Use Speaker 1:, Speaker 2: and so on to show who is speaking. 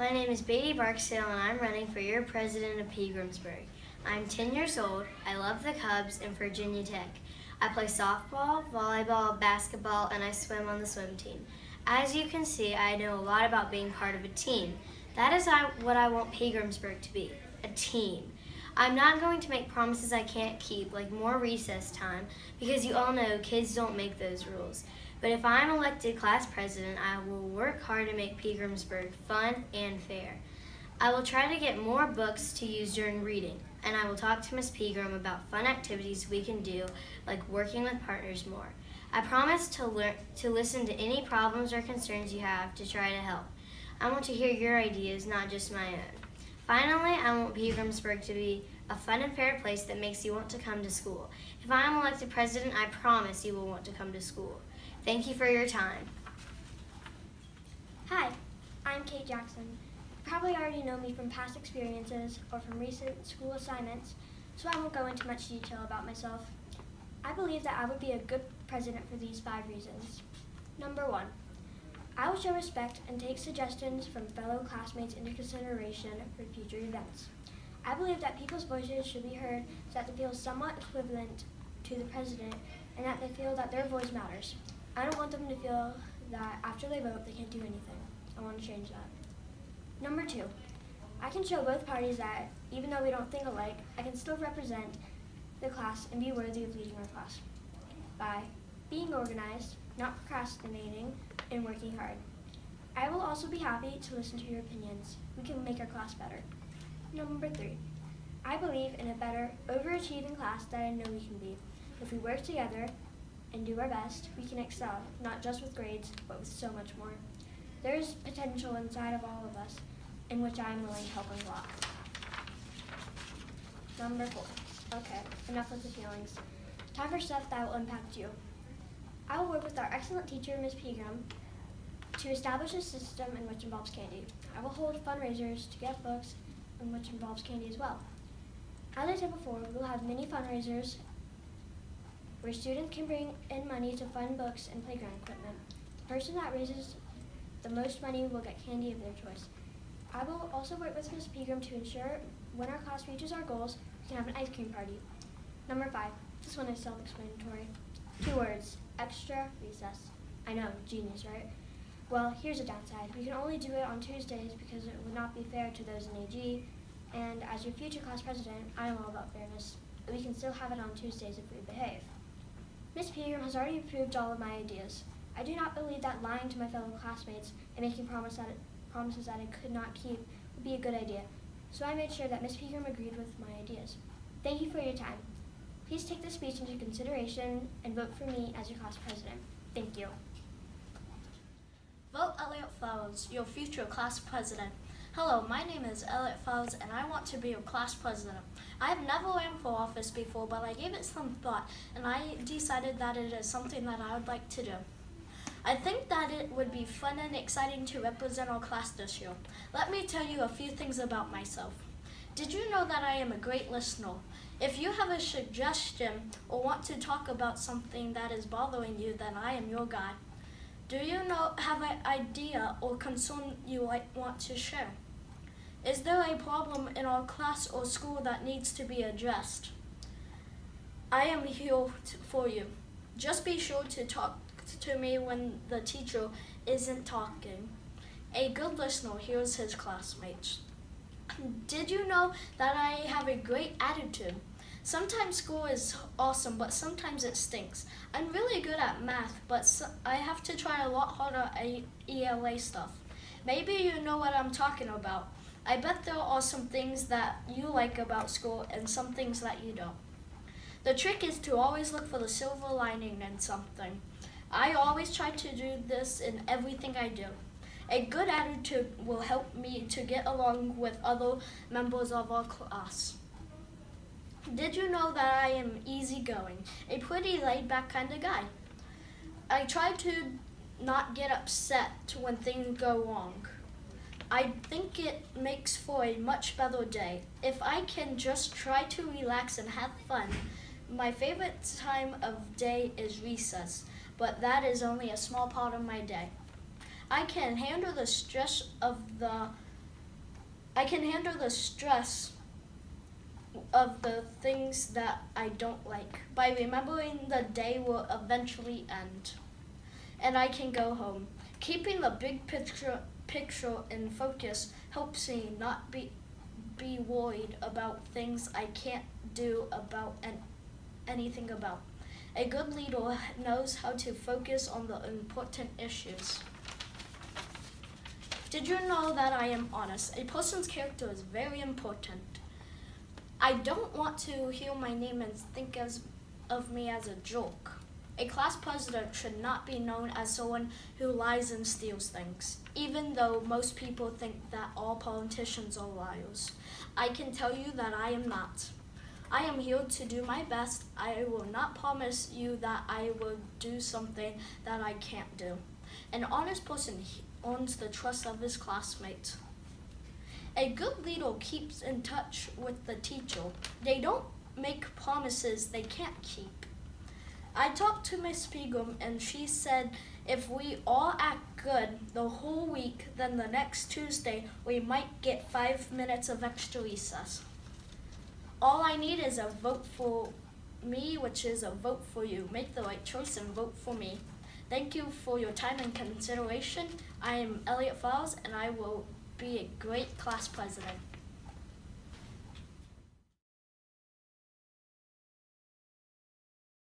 Speaker 1: My name is Beatty Barksdale and I'm running for your president of Pegramsburg. I'm 10 years old, I love the Cubs and Virginia Tech. I play softball, volleyball, basketball, and I swim on the swim team. As you can see, I know a lot about being part of a team. That is what I want Pegramsburg to be, a team. I'm not going to make promises I can't keep, like more recess time, because you all know kids don't make those rules. But if I'm elected class president, I will work hard to make Pegramsburg fun and fair. I will try to get more books to use during reading, and I will talk to Miss Pegram about fun activities we can do, like working with partners more. I promise to listen to any problems or concerns you have to try to help. I want to hear your ideas, not just my own. Finally, I want Pegramsburg to be a fun and fair place that makes you want to come to school. If I am elected president, I promise you will want to come to school. Thank you for your time.
Speaker 2: Hi, I'm Kate Jackson. You probably already know me from past experiences or from recent school assignments, so I won't go into much detail about myself. I believe that I would be a good president for these 5 reasons. Number 1, I will show respect and take suggestions from fellow classmates into consideration for future events. I believe that people's voices should be heard so that they feel somewhat equivalent to the president and that they feel that their voice matters. I don't want them to feel that after they vote they can't do anything. I want to change that. Number 2, I can show both parties that even though we don't think alike, I can still represent the class and be worthy of leading our class by being organized, not procrastinating, and working hard. I will also be happy to listen to your opinions. We can make our class better. Number 3, I believe in a better, overachieving class that I know we can be. If we work together and do our best, we can excel, not just with grades, but with so much more. There is potential inside of all of us, in which I am willing to help unlock. Number 4, okay, enough with the feelings. Time for stuff that will impact you. I will work with our excellent teacher, Ms. Pegram, to establish a system in which involves candy. I will hold fundraisers to get books in which involves candy as well. As I said before, we will have many fundraisers where students can bring in money to fund books and playground equipment. The person that raises the most money will get candy of their choice. I will also work with Ms. Pegram to ensure when our class reaches our goals, we can have an ice cream party. Number 5, this one is self-explanatory. 2 words, extra recess. I know, genius, right? Well, here's a downside. We can only do it on Tuesdays because it would not be fair to those in AG, and as your future class president, I am all about fairness. But we can still have it on Tuesdays if we behave. Ms. Pegram has already approved all of my ideas. I do not believe that lying to my fellow classmates and making promises that I could not keep would be a good idea, so I made sure that Ms. Pegram agreed with my ideas. Thank you for your time. Please take this speech into consideration and vote for me as your class president. Thank you.
Speaker 3: Vote Elliot Flowers, your future class president. Hello, my name is Elliot Flowers and I want to be your class president. I have never ran for office before, but I gave it some thought and I decided that it is something that I would like to do. I think that it would be fun and exciting to represent our class this year. Let me tell you a few things about myself. Did you know that I am a great listener? If you have a suggestion or want to talk about something that is bothering you, then I am your guy. Do you have an idea or concern you want to share? Is there a problem in our class or school that needs to be addressed? I am here for you. Just be sure to talk to me when the teacher isn't talking. A good listener hears his classmates. Did you know that I have a great attitude? Sometimes school is awesome, but sometimes it stinks. I'm really good at math, but I have to try a lot harder at ELA stuff. Maybe you know what I'm talking about. I bet there are some things that you like about school and some things that you don't. The trick is to always look for the silver lining in something. I always try to do this in everything I do. A good attitude will help me to get along with other members of our class. Did you know that I am easygoing, a pretty laid-back kind of guy? I try to not get upset when things go wrong. I think it makes for a much better day. If I can just try to relax and have fun. My favorite time of day is recess, but that is only a small part of my day. I can handle the stress of the I can handle the stress of the things that I don't like by remembering the day will eventually end. And I can go home. Keeping the big picture in focus helps me not be worried about things I can't do about anything about. A good leader knows how to focus on the important issues. Did you know that I am honest? A person's character is very important. I don't want to hear my name and think of me as a joke. A class president should not be known as someone who lies and steals things, even though most people think that all politicians are liars. I can tell you that I am not. I am here to do my best. I will not promise you that I will do something that I can't do. An honest person earns the trust of his classmates. A good leader keeps in touch with the teacher. They don't make promises they can't keep. I talked to Miss Pegram and she said if we all act good the whole week, then the next Tuesday we might get 5 minutes of extra recess. All I need is a vote for me, which is a vote for you. Make the right choice and vote for me. Thank you for your time and consideration. I am Elliot Falls and I will be a great class president.